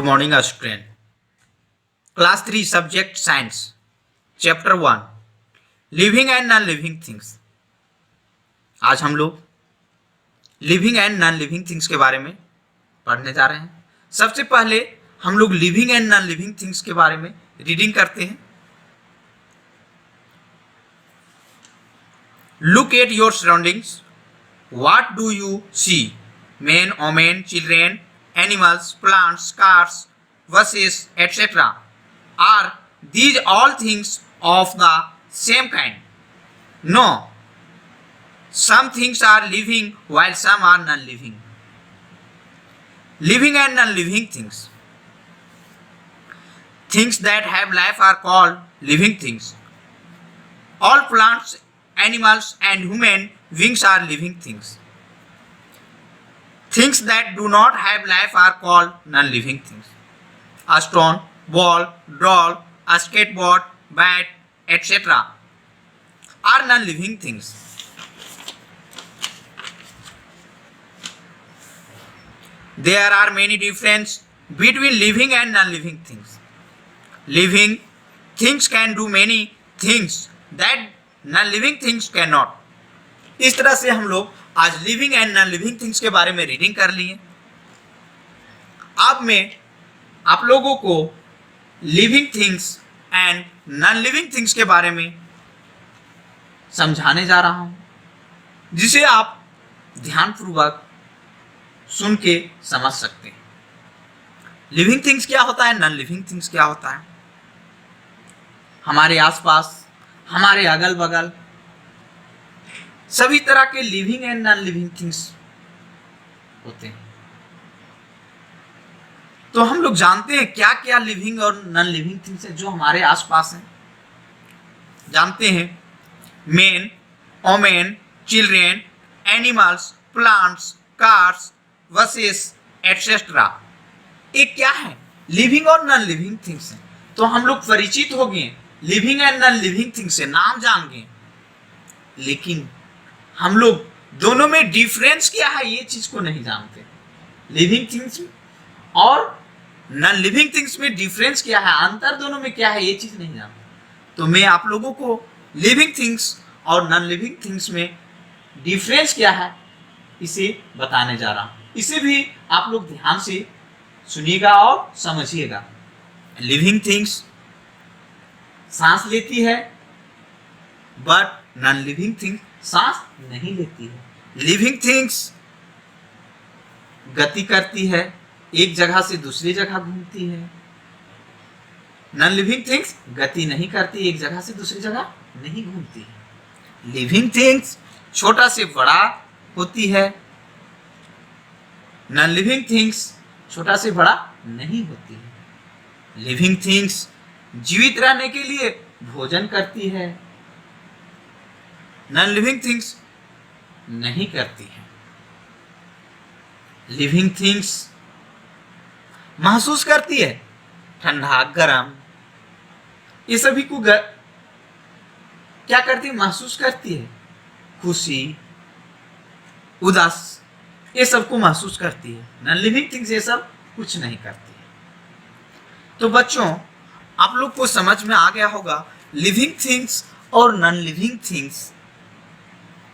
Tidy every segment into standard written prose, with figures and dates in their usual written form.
morning, student. Class 3 subject Science. Chapter 1 Living and Non-Living Things. आज हम लोग living and non living things के बारे में पढ़ने जा रहे हैं. सबसे पहले हम लोग living and non living things के बारे में रीडिंग करते हैं. Look at your surroundings. What do you see? Men, women, children, animals, plants, cars, buses, etc. Are these all things of the same kind? No. Some things are living while some are non-living. Living and non-living things. Things that have life are called living things. All plants, animals and human beings are living things. Things that do not have life are called non-living things. A stone, ball, doll, a skateboard, bat, etc. are non-living things. There are many differences between living and non-living things. Living things can do many things that non-living things cannot. इस तरह से हम लोग आज living and non living things के बारे में reading कर लिए. अब मैं आप लोगों को living things and non living things के बारे में समझाने जा रहा हूं, जिसे आप ध्यानपूर्वक सुन के समझ सकते हैं. लिविंग थिंग्स क्या होता है, नॉन लिविंग थिंग्स क्या होता है. हमारे आसपास, हमारे अगल बगल सभी तरह के living and non living things होते हैं. तो हम लोग जानते हैं क्या क्या लिविंग और नॉन लिविंग थिंग्स है जो हमारे आसपास हैं. जानते हैं main, women, children, animals, plants, cars, buses etcetera. ये क्या है, लिविंग और नॉन लिविंग थिंग्स हैं. तो हम लोग परिचित हो गए living and non living things से, नाम जान गए. लेकिन हम लोग दोनों में डिफरेंस क्या है ये चीज को नहीं जानते. लिविंग थिंग्स और नॉन लिविंग थिंग्स में डिफरेंस क्या है, अंतर दोनों में क्या है ये चीज नहीं जानते. तो मैं आप लोगों को लिविंग थिंग्स और नॉन लिविंग थिंग्स में डिफरेंस क्या है इसे बताने जा रहा हूं. इसे भी आप लोग ध्यान से सुनिएगा और समझिएगा. लिविंग थिंग्स सांस लेती है, बट नॉन लिविंग थिंग्स सांस नहीं लेती है. लिविंग थिंग्स गति करती है, एक जगह से दूसरी जगह घूमती है. नॉन लिविंग थिंग्स गति नहीं करती, एक जगह से दूसरी जगह नहीं घूमती है. लिविंग थिंग्स छोटा से बड़ा होती है, नॉन लिविंग थिंग्स छोटा से बड़ा नहीं होती है. लिविंग थिंग्स जीवित रहने के लिए भोजन करती है, नॉन लिविंग थिंग्स नहीं करती है. लिविंग थिंग्स महसूस करती है, ठंडा गर्म ये सभी को क्या करती है, महसूस करती है. खुशी, उदास ये सब को महसूस करती है. नॉन लिविंग थिंग्स ये सब कुछ नहीं करती है. तो बच्चों आप लोग को समझ में आ गया होगा लिविंग थिंग्स और नॉन लिविंग थिंग्स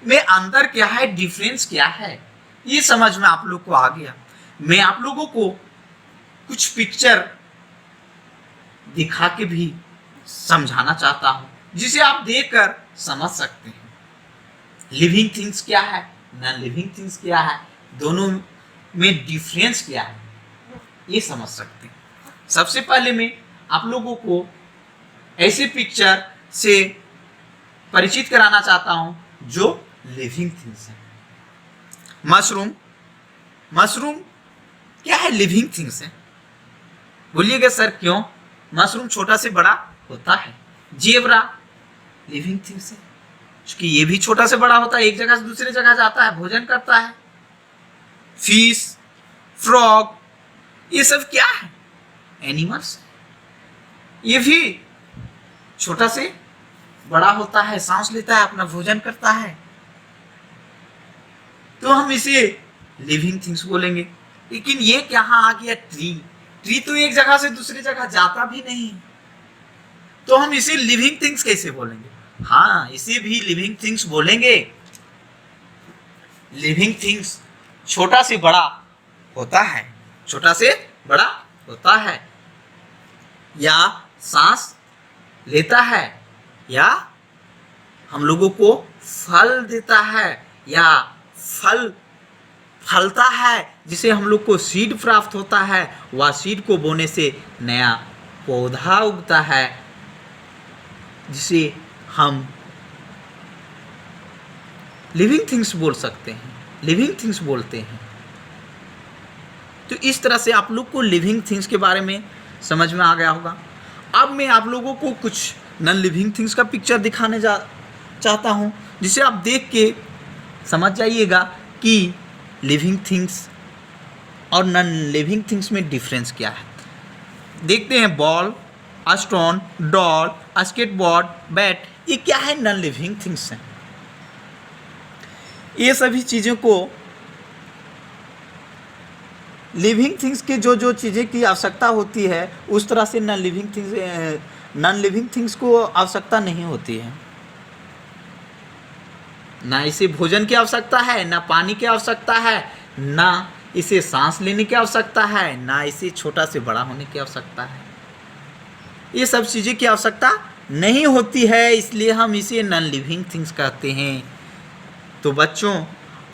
में अंतर क्या है, डिफरेंस क्या है, ये समझ में आप लोग को आ गया. मैं आप लोगों को कुछ पिक्चर दिखा के भी समझाना चाहता हूं, जिसे आप देखकर समझ सकते हैं लिविंग थिंग्स क्या है, नॉन लिविंग थिंग्स क्या है, दोनों में डिफरेंस क्या है ये समझ सकते हैं. सबसे पहले मैं आप लोगों को ऐसे पिक्चर से परिचित कराना चाहता हूं जो लिविंग थिंग्स है. मशरूम. मशरूम क्या है, लिविंग थिंग्स है. बोलिएगा सर क्यों, मशरूम छोटा से बड़ा होता है. जेब्रा लिविंग थिंग्स है क्योंकि ये भी छोटा से बड़ा होता है, एक जगह से दूसरी जगह जाता है, भोजन करता है. फिश, फ्रॉग ये सब क्या है, एनिमल्स. ये भी छोटा से बड़ा होता है, सांस लेता है, अपना भोजन करता है. तो हम इसे लिविंग थिंग्स बोलेंगे. लेकिन ये कहाँ आ गया, ट्री. ट्री तो एक जगह से दूसरी जगह जाता भी नहीं, तो हम इसे लिविंग थिंग्स कैसे बोलेंगे? हाँ, इसे भी लिविंग थिंग्स बोलेंगे। लिविंग थिंग्स छोटा से बड़ा होता है, छोटा से बड़ा होता है, या सांस लेता है, या हम लोगों को फल देता है, या फल फलता है जिसे हम लोग को सीड प्राप्त होता है। वह सीड को बोने से नया पौधा उगता है जिसे हम लिविंग थिंग्स बोल सकते हैं, लिविंग थिंग्स बोलते हैं। तो इस तरह से आप लोग को लिविंग थिंग्स के बारे में समझ में आ गया होगा। अब मैं आप लोगों को कुछ नॉन लिविंग थिंग्स का पिक्चर दिखाने चाहता हूँ, जिसे आप देख के समझ जाइएगा कि लिविंग थिंग्स और नॉन लिविंग थिंग्स में डिफरेंस क्या है। देखते हैं, ball, stone, doll, skateboard, bat, ये क्या है? नॉन लिविंग थिंग्स हैं। ये सभी चीज़ों को लिविंग थिंग्स के जो चीज़ें की आवश्यकता होती है उस तरह से नॉन लिविंग थिंग्स को आवश्यकता नहीं होती है। ना इसे भोजन की आवश्यकता है, ना पानी की आवश्यकता है, ना इसे सांस लेने की आवश्यकता है, ना इसे छोटा से बड़ा होने की आवश्यकता है। ये सब चीज़ें की आवश्यकता नहीं होती है, इसलिए हम इसे नॉन लिविंग थिंग्स कहते हैं। तो बच्चों,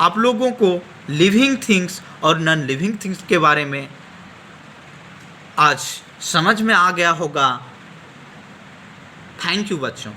आप लोगों को लिविंग थिंग्स और नॉन लिविंग थिंग्स के बारे में आज समझ में आ गया होगा। थैंक यू बच्चों।